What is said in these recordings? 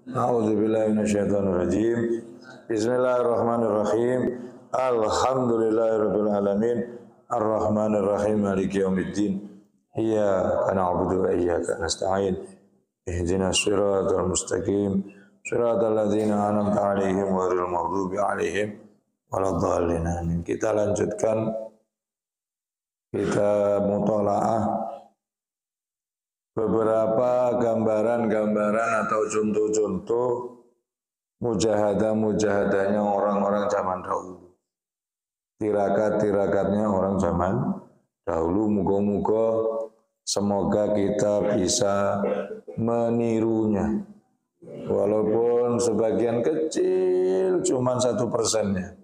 A'udzubillahi minasyaitonirrajim. Bismillahirrahmanirrahim. Alhamdulillahirabbil alamin. Arrahmanirrahim maliki yaumiddin. Iyyaka na'budu wa iyyaka nasta'in. Ihdinas siratal mustaqim. Siratal ladzina an'amta 'alaihim ghairil maghdubi 'alaihim waladdallin. Amin. Kita lanjutkan kita mutalaah beberapa gambaran-gambaran atau contoh-contoh mujahadah-mujahadahnya orang-orang zaman dahulu. Tirakat-tirakatnya orang zaman dahulu. Moga-moga semoga kita bisa menirunya. Walaupun sebagian kecil, cuma 1%-nya.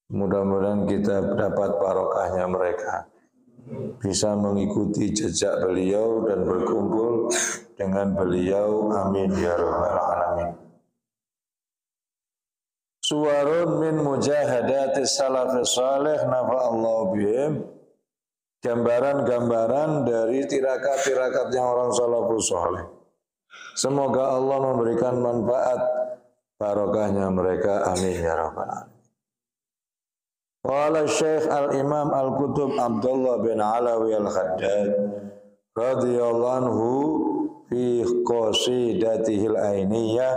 Mudah-mudahan kita dapat barokahnya mereka. Bisa mengikuti jejak beliau dan berkumpul dengan beliau. Amin ya rabbal alamin. Suwarun min mujahadati salafis salih nafa'allahu bihim. Gambaran-gambaran dari tirakat-tirakatnya orang salafus salih. Semoga Allah memberikan manfaat barokahnya mereka. Amin ya rabbal alamin. Qala Syekh Al-Imam Al-Qutub Abdullah bin Alawi Al-Khaddad radhiyallahu anhu fi qasidatihi al-ainiyah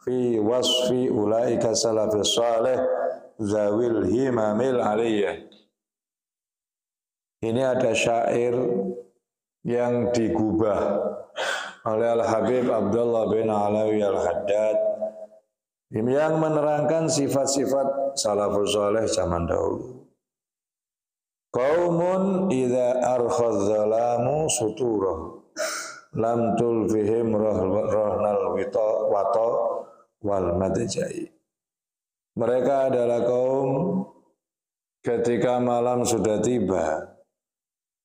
fi wasfi ulaika salafis salih zawil himamil aliyah. Ini ada syair yang digubah oleh Al-Habib Abdullah bin Alawi Al-Khaddad yang menerangkan sifat-sifat salafus saleh zaman dahulu. Qaumun idza arkhadh-dhalamu suturah lam tulfihim rahnal wata wal madjai. Mereka adalah kaum ketika malam sudah tiba,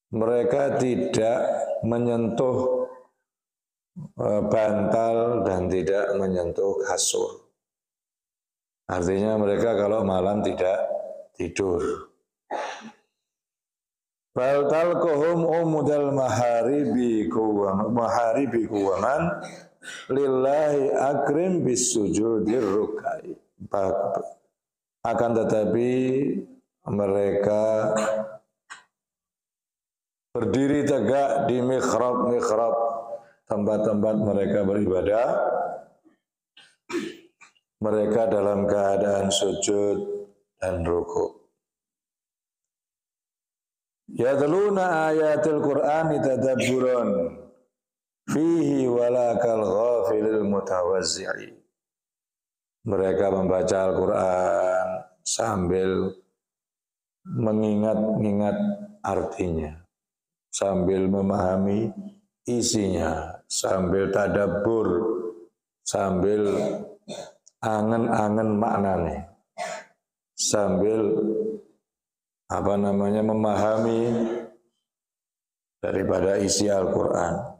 mereka tidak menyentuh bantal dan tidak menyentuh kasur. Artinya mereka kalau malam tidak tidur. Bal talquhum umudal maharibi kuwaman lillahi akrim bisujudir rukai. Akan tetapi mereka berdiri tegak di mihrab-mihrab tempat-tempat mereka beribadah. Mereka dalam keadaan sujud dan ruku'. Yatluna ayatil Qur'ani tadabburan fihi walakal ghafilil mutawazzi'i. Mereka membaca Al-Quran sambil mengingat-ingat artinya, sambil memahami isinya, sambil tadabbur, sambil angen-angen maknanya, sambil memahami daripada isi Al-Quran.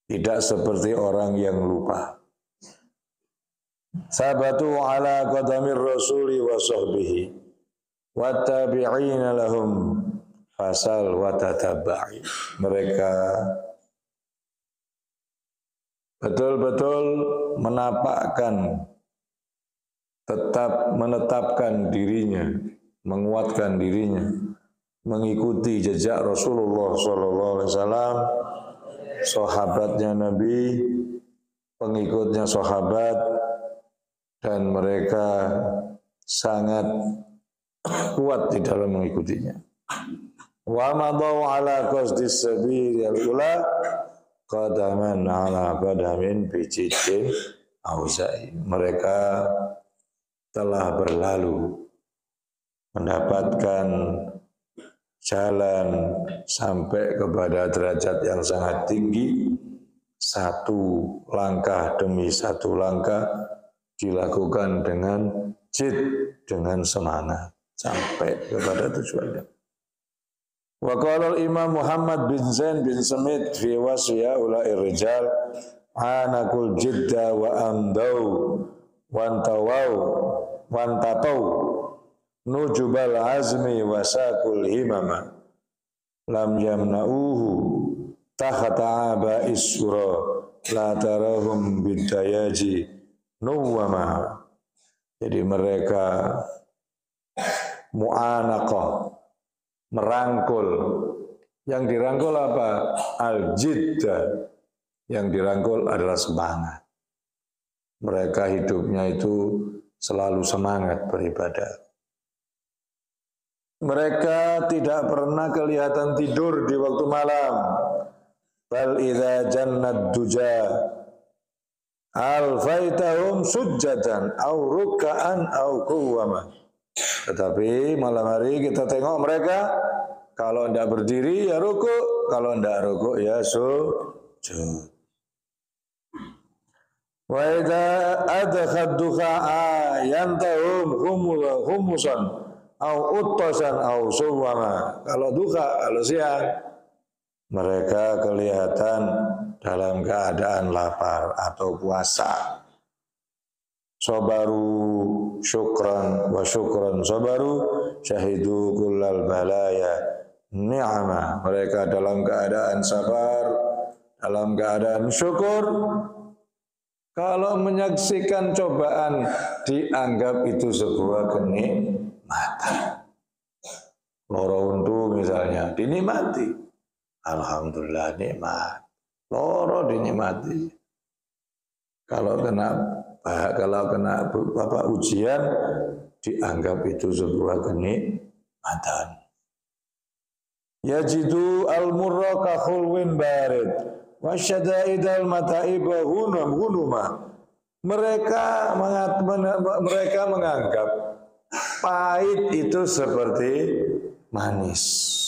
Tidak seperti orang yang lupa. Sabatu ala qadamir rasuli wa sahbihi wa tabi'ina lahum fasal wa tatabba'i. Mereka betul-betul menetapkan dirinya, menguatkan dirinya, mengikuti jejak Rasulullah SAW, sahabatnya Nabi, pengikutnya sahabat, dan mereka sangat kuat di dalam mengikutinya. Wa madau ala qasdis sabilil ula qadaman ala qadamin bijidin auzai. Mereka telah berlalu mendapatkan jalan sampai kepada derajat yang sangat tinggi, satu langkah demi satu langkah dilakukan dengan jid, dengan semangat sampai kepada tujuannya. Wa qala al-Imam Muhammad bin Zain bin Samit fi wasya ula'ir rijal anakul jidda wa amdau wantatau nujubal azmi wasakul himama lam yamna'uhu tahta aba'is surah la tarahum bidayaji nuwama. Jadi mereka mu'anaqah, merangkul. Yang dirangkul apa? Al-jidda. Yang dirangkul adalah semangat. Mereka hidupnya itu selalu semangat beribadah. Mereka tidak pernah kelihatan tidur di waktu malam. Bal idza jannad duja alfaitahum sujjatan au ruk'an au quwama. Tetapi malam hari kita tengok mereka kalau tidak berdiri ya rukuk, kalau tidak rukuk ya sujud. Wa idza adkhad duhaa yantahum humusan au uttasan au suwama. Kalau duha, kalau siang mereka kelihatan dalam keadaan lapar atau puasa. Sabaru syukran wa syukran sabaru syahidu kullal balaya ni'ama. Mereka dalam keadaan sabar, dalam keadaan syukur. Kalau menyaksikan cobaan dianggap itu sebuah kenikmatan. Loro untu misalnya dinikmati. Alhamdulillah nikmat. Loro dinikmati. Kalau kena ujian dianggap itu sebuah kenikmatan. Yajidu al-murra ka khulwin barid wa syada'idal mata'iba hunuma. Mereka menganggap pahit itu seperti manis.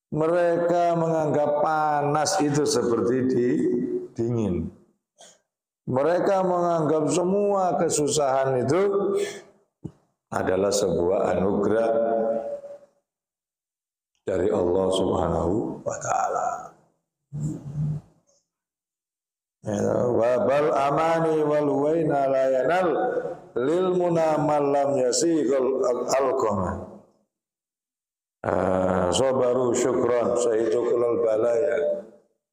Mereka menganggap panas itu seperti dingin. Mereka menganggap semua kesusahan itu adalah sebuah anugerah dari Allah Subhanahu wa taala. Wa bal amani wal waina la yanal lil muna man lam yasiqal alqama. Sabaru syukran sayyidul balaya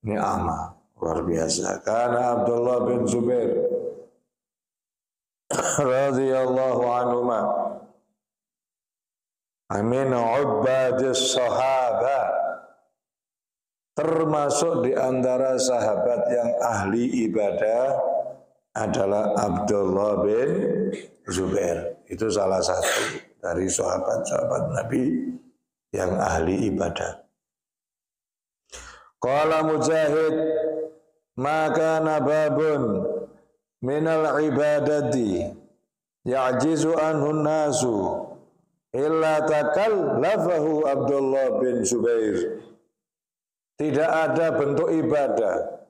ni'amah. Luar biasa. Karena Abdullah bin Zubair radhiyallahu anhuma amin ubadis sahaba, termasuk di antara sahabat yang ahli ibadah adalah Abdullah bin Zubair. Itu salah satu dari sahabat-sahabat Nabi yang ahli ibadah. Qala Mujahid, maka nababun minal ibadati ya'jizu anhu nasu illa takallafahu Abdullah bin Zubair. Tidak ada bentuk ibadah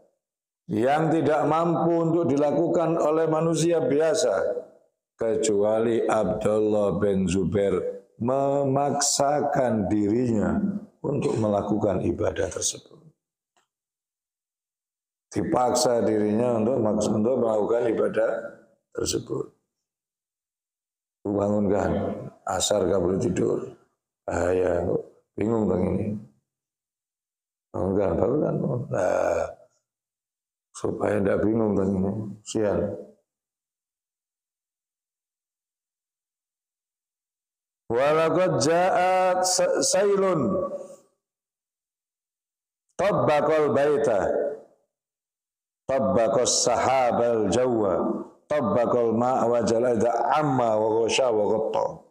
yang tidak mampu untuk dilakukan oleh manusia biasa kecuali Abdullah bin Zubair memaksakan dirinya untuk melakukan ibadah tersebut. Dipaksa dirinya untuk melakukan ibadah tersebut. Bangunkan, asar gak boleh tidur, bahaya, bingung dong ini. Bangunkan, nah, supaya tidak bingung dong ini, sian. Walaqad ja'at sailun tabbaqal baita tabbaqas sahabal jawwa tabbaqal ma'a wa jalada amma wa ghasha wa ghatta.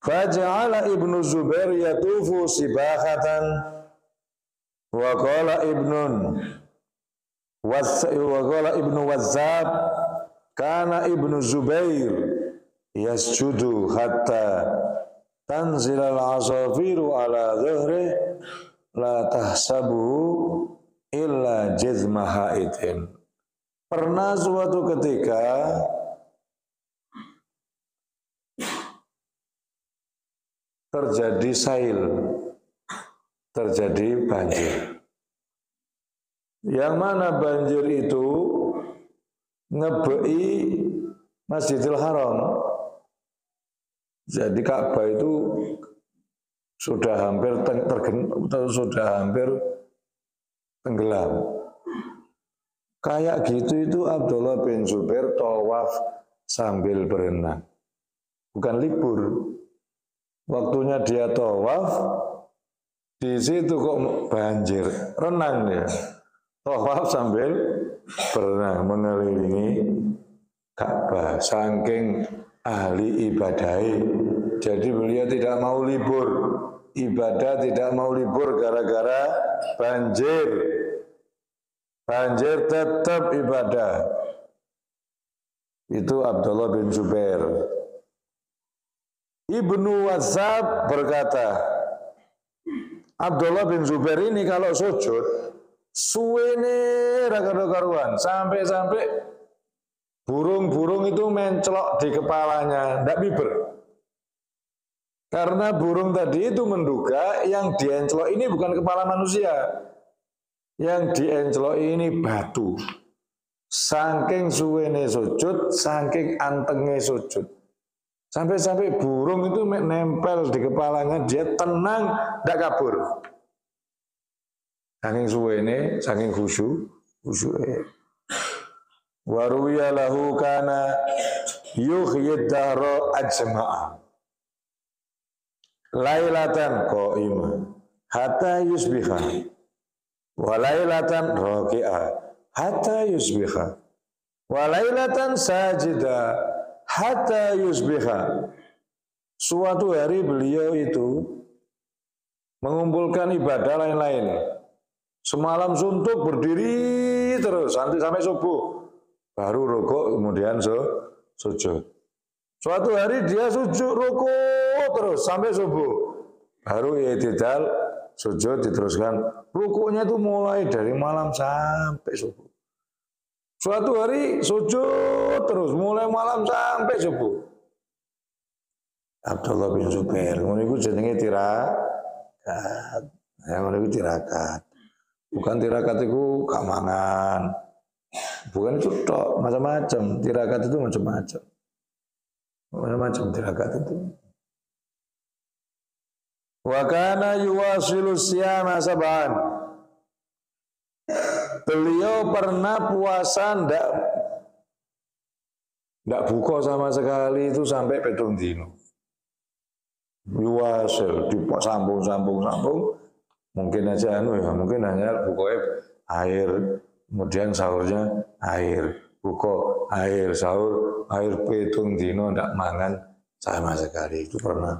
Faja'ala Ibnu Zubair yatufu sibahatan wa qala Ibnu Wazzab kana Ibnu Zubair yasjudu hatta tanzilal asafiru ala dhuhri la tahsabu illa jizma haitin. Pernah suatu ketika terjadi sail, terjadi banjir. Yang mana banjir itu ngebei Masjidil Haram. Jadi Ka'bah itu sudah hampir tenggelam. Kayak gitu itu Abdullah bin Zubair tawaf sambil berenang. Bukan libur. Waktunya dia tawaf, di situ kok banjir, renang dia. Tawaf sambil berenang mengelilingi Ka'bah. Saking ahli ibadai. Jadi beliau tidak mau libur. Ibadah tidak mau libur gara-gara banjir. Banjir tetap ibadah. Itu Abdullah bin Zubair. Ibnu Wazzab berkata, Abdullah bin Zubair ini kalau sujud, suwene karuan, sampai-sampai burung-burung itu mencelok di kepalanya, tidak biber. Karena burung tadi itu menduga yang diencelok ini bukan kepala manusia. Yang diencelok ini batu. Saking suwene sujud, saking antenge sujud. Sampai-sampai burung itu nempel di kepalanya, dia tenang, tidak kabur. Saking suwene, saking khusyuk. Wa ruwiya lahu kana yuhyid dahra ajma'a. Lailatan qa'imah hatta yusbiha. Walailatan raki'ah hatta yusbiha. Walailatan sajida hatta yusbiha. Suatu hari beliau itu mengumpulkan ibadah lain-lain. Semalam suntuk berdiri terus sampai subuh. Baru rukuk kemudian sujud. Suatu hari dia sujud rukuk terus sampai subuh. Baru i'tidal sujud diteruskan. Rukuknya itu mulai dari malam sampai subuh. Suatu hari sujud terus mulai malam sampai subuh. Abdullah bin Zubair, ngono jenenge tirakat. Ya ngono tirakat. Bukan tirakat itu gak mangan. Bukan itu tok, macam-macam. Tirakat itu macam-macam. Macam-macam tirakat itu. Wa kana yuwasilu siyama sab'an. Beliau pernah puasa ndak buka sama sekali itu sampai 7 dino. Yuwasil sambung. Mungkin aja mungkin hanya bukanya air, kemudian sahurnya air, buka air, sahur air 7 dino ndak mangan sama sekali itu pernah.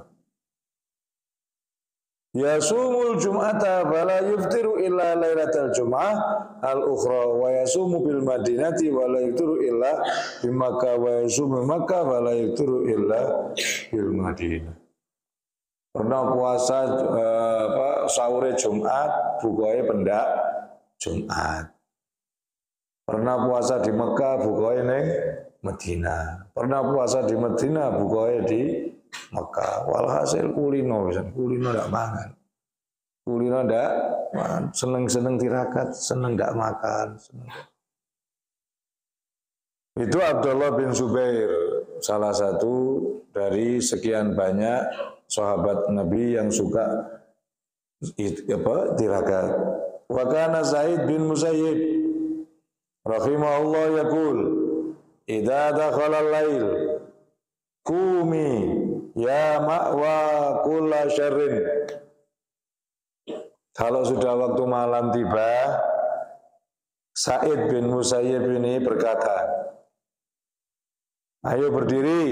Yasumul jum'ata fala yuftiru illa lailatal jum'ah al-ukhra wa yasumu bil madinati wa la yuftiru illa bi Makkah wa yasumu Makkah wa la yuftiru illa bil Madinah. Pernah puasa sahur Jumat, bukanya pendak Jumat. Pernah puasa di Mekah, bukanya neng Madinah. Pernah puasa di Madinah, bukanya di Mekah. Walhasil kulino tidak makan. Kulino tidak makan. Seneng tirakat, seneng tidak makan. Itu Abdullah bin Zubair, salah satu dari sekian banyak sahabat Nabi yang suka tirakat. Wa kana Sa'id bin Musayyib rahimahullah yaqul idza dakhala al-lail qumi ya ma'wa kulla syarrin. Kalau sudah waktu malam tiba, Sa'id bin Musayyib ini berkata, ayo berdiri,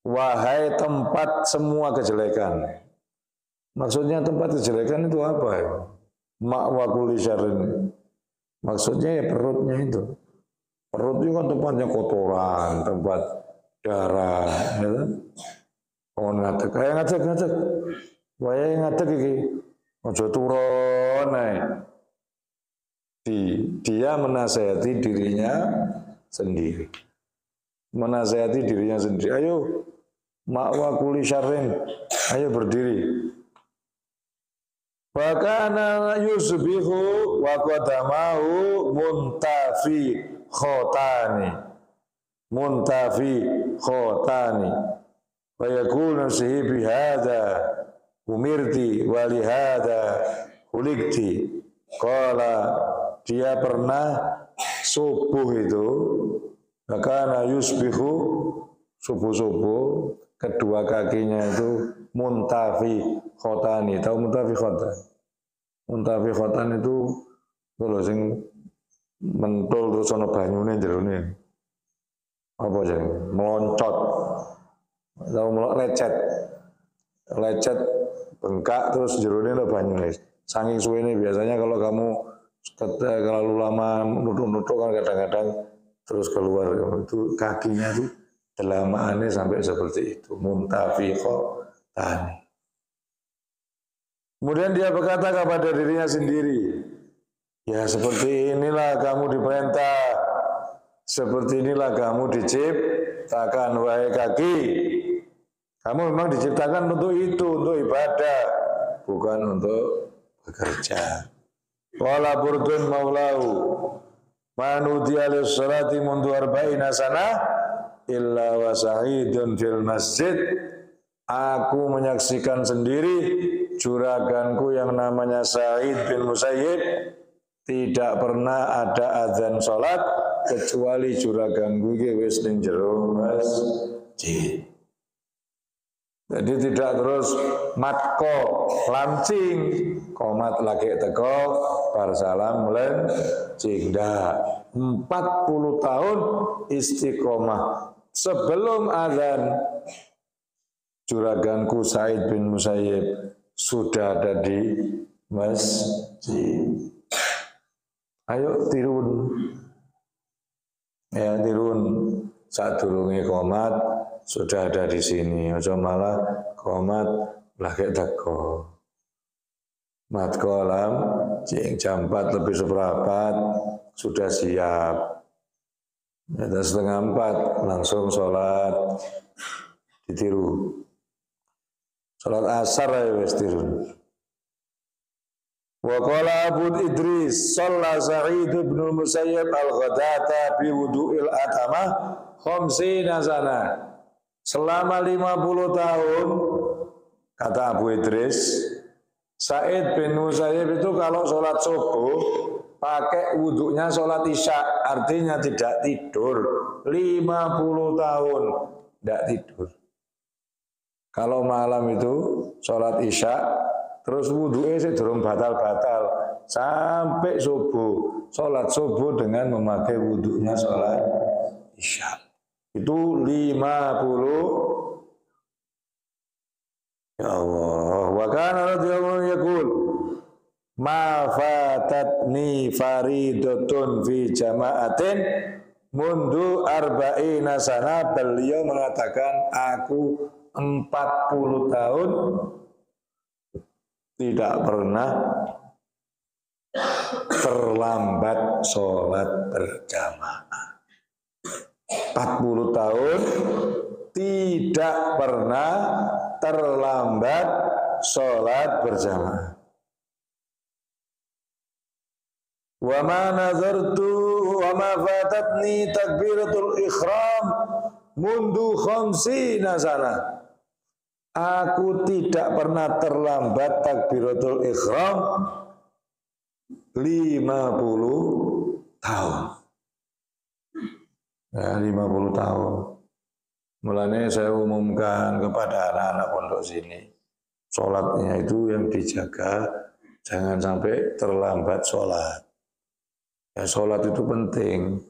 wahai tempat semua kejelekan. Maksudnya tempat kejelekan itu apa ya? Ma'wa kulli syarrin. Maksudnya ya perutnya itu. Perut itu kan tempatnya kotoran, tempat darah, ya kan? Oh ngatek, kayak ngatek. Wae ngatek iki. Ojo turun ae. Dia menasihati dirinya sendiri. Ayo ma'wa kulli syarrin. Ayo berdiri. Wakana yusbihu wa qadamahu muntafi khotani wa yakunu sihi bihada umirti wa lihada hulikti qala dia pernah subuh itu, maka yusbihu subuh-subuh kedua kakinya itu muntafi khotani. Tahu muntafi khotan? Muntafi khotan itu kalau sing mentul terus ana banyune jerone. Apa jenenge? Meloncot. Tahu lecet. Lecet bengkak terus jerone ana banyune. Saking suwene biasanya kalau kamu kalau lama nutuk-nutuk kan kadang-kadang terus keluar itu kakinya itu delamaannya sampai seperti itu, muntafiqatan. Kemudian dia berkata kepada dirinya sendiri, ya seperti inilah kamu diperintah, seperti inilah kamu diciptakan wahai kaki. Kamu memang diciptakan untuk itu, untuk ibadah, bukan untuk bekerja. Qala Burdun maulahu manuti alis salati mundu arba'ina sana illa wa sa'idun fil masjid. Aku menyaksikan sendiri juraganku yang namanya Sa'id bin Musayyib tidak pernah ada azan salat kecuali juraganku iki wis ning jero masjid. Jadi tidak terus matko lancing komat lagi teko bar salam melencing. 40 tahun istiqomah sebelum azan juraganku Sa'id bin Musayyib sudah ada di masjid. Ayo tirun. Ya tirun sadurunge komat sudah ada di sini. Aja malah komat lagi teko. Mat kolam jam 4 lebih seperempat sudah siap. Ada setengah 4 langsung sholat ditiru. Sholat asar ya wis tiru. Wa qala Abu Idris shalla Sa'id bin Musayyib al-ghadata bi wudu'il atamah 50 sana. Selama 50 tahun kata Abu Idris, Sa'id bin Musayyib itu kalau sholat subuh pakai wuduknya sholat isya, artinya tidak tidur. 50 tahun tidak tidur. Kalau malam itu sholat isya, terus wuduknya sih durung batal-batal sampai subuh. Sholat subuh dengan memakai wuduknya sholat isya. Itu 50. Ya Allah. Wa kana radhiyallahu anhu yaqul ma fatatni faridatun fi jama'atin mundu arba'ina sana. Beliau mengatakan aku 40 tahun tidak pernah terlambat sholat berjamaah. 40 tahun tidak pernah terlambat sholat berjamaah. Wa ma nazartu wa ma fatatni takbiratul ikhram mundu 50 sana. Aku tidak pernah terlambat takbiratul ikhram 50 tahun. Ya, 50 tahun. Mulanya saya umumkan kepada anak-anak pondok sini. Sholatnya itu yang dijaga, jangan sampai terlambat sholat. Ya, sholat itu penting.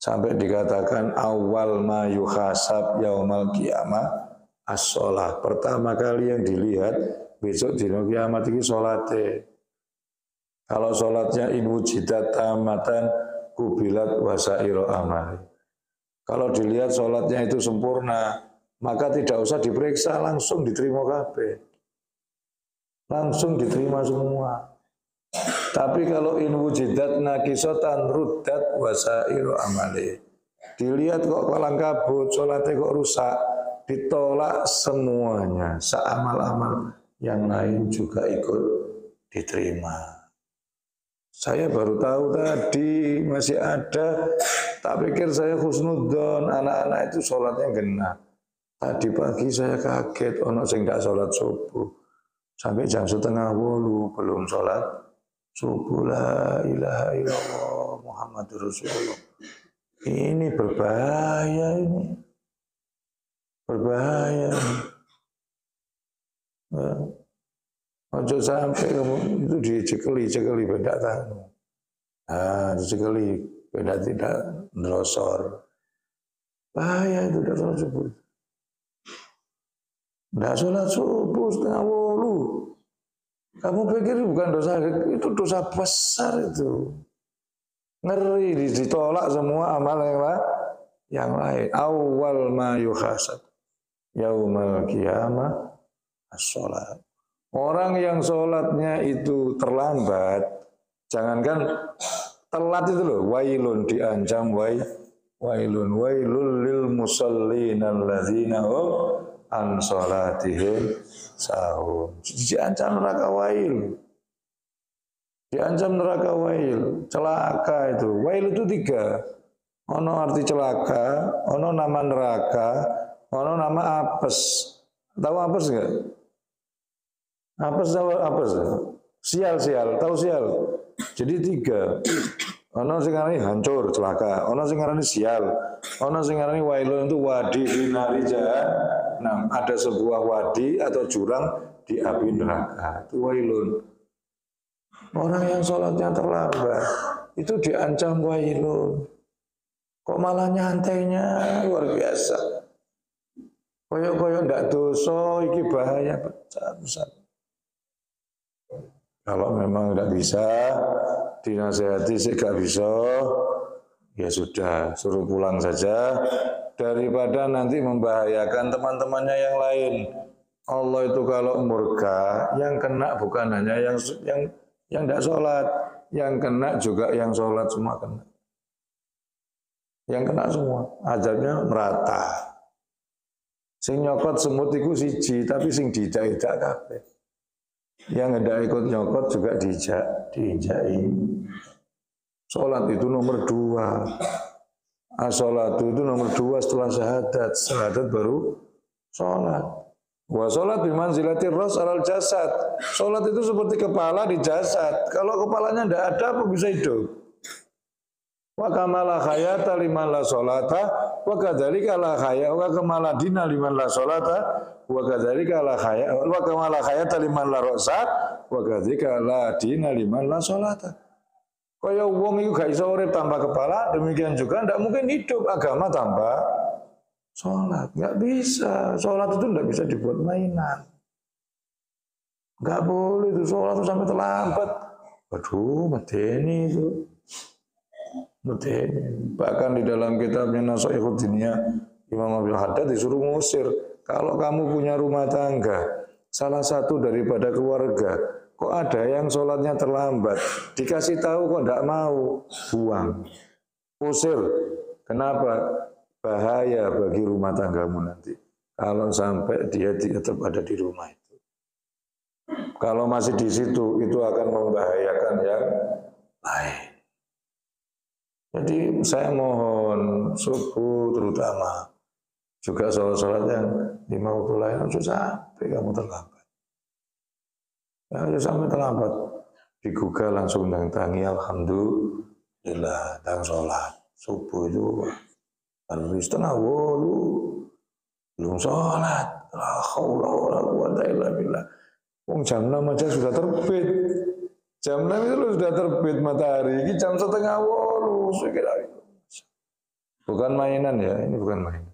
Sampai dikatakan awal ma yuhasab yaumal qiyamah as-sholat. Pertama kali yang dilihat besok dina kiamat ini sholatnya. Kalau sholatnya in wujidat tamatan kubilat wasairo amali. Kalau dilihat sholatnya itu sempurna, maka tidak usah diperiksa, langsung diterima kabeh. Langsung diterima semua. Tapi kalau in wujidat nakisatan ruddat wasairo amali. Dilihat kok kalang kabut, sholatnya kok rusak, ditolak semuanya, seamal-amal yang lain juga ikut diterima. Saya baru tahu tadi masih ada, tak pikir saya husnudzon, anak-anak itu sholatnya genah. Tadi pagi saya kaget, ono sing gak sholat subuh, sampai jam 7:30 belum sholat subuh la ilaha illallah Muhammadur Rasulullah. Ini berbahaya ini. Berbahaya. Nah, ojo sampai kamu itu dicekeli beda tangan. Nah, dicekeli beda tidak nerosor. Bahaya itu udah sholat subuh. Nggak sholat subuh setengah 8. Kamu pikir bukan dosa, itu dosa besar itu. Ngeri, ditolak semua amal yang lain. Awal ma yuhasab yaumal qiyamah as-sholat. Orang yang sholatnya itu terlambat, jangankan telat itu loh, wailun diancam wailun lil musallin alladzina hum an sholatihim sahun. Diancam neraka wail. Diancam neraka wail, celaka itu. Wail itu 3. Ono arti celaka, ono nama neraka, ono nama apes. Tahu apes enggak? Apes tahu apes? Sial, tahu sial. Jadi 3. Ono sing ngarani hancur, celaka. Ono sing ngarani sial. Ono sing ngarani wailun itu wadi finari jahannam. Ada sebuah wadi atau jurang di api neraka. Itu wailun. Orang yang sholatnya terlambat itu diancam wailun. Kok malah nyantainya luar biasa. Koyok ndak dosa, iki bahaya besar. Kalau memang nggak bisa dinasehati sih nggak bisa, ya sudah suruh pulang saja daripada nanti membahayakan teman-temannya yang lain. Allah itu kalau murka, yang kena bukan hanya yang tidak sholat, yang kena juga yang sholat semua kena. Yang kena semua, azabnya merata. Sing nyokot semut iku siji, tapi sing dijak-ijak kabeh. Yang hendak ikut nyokot juga diinjai. Sholat itu nomor 2. As-sholatu itu nomor 2 setelah syahadat. Syahadat baru sholat. Wa sholat bimanzilati ras alal jasad. Sholat itu seperti kepala di jasad. Kalau kepalanya tidak ada, apa bisa hidup? Wa kamala hayata liman la sholata wa kadzalika la haya wa kamala dina liman la sholata wa kadzalika la haya wa kamala hayata liman la rasa wa kadzalika la dina liman la sholata. Kaya wong iku gak iso urip tanpa kepala, demikian juga ndak mungkin hidup agama tanpa sholat. Nggak bisa. Sholat itu nggak bisa dibuat mainan. Nggak boleh itu sholat itu sampai terlambat. Waduh, medeni itu. Medeni. Bahkan di dalam kitabnya Nashaikhud Diniyah, Imam Abil Haddad disuruh ngusir. Kalau kamu punya rumah tangga, salah satu daripada keluarga, kok ada yang sholatnya terlambat, dikasih tahu kok nggak mau, buang. Usir. Kenapa? Bahaya bagi rumah tanggamu nanti. Kalau sampai dia tetap ada di rumah itu. Kalau masih di situ, itu akan membahayakan yang lain. Jadi saya mohon subuh terutama juga sholat-sholat yang 5 waktu lain harus sampai kamu terlambat. Harus sampai terlambat. Digugah langsung tangi alhamdulillah dan sholat subuh itu harus setengah 8 belum sholat. La haula wala quwata illa billah. Wong jam 6 aja sudah terbit. Jam 6 itu sudah terbit matahari. Ini jam setengah 8. Bukan mainan ya, ini bukan mainan.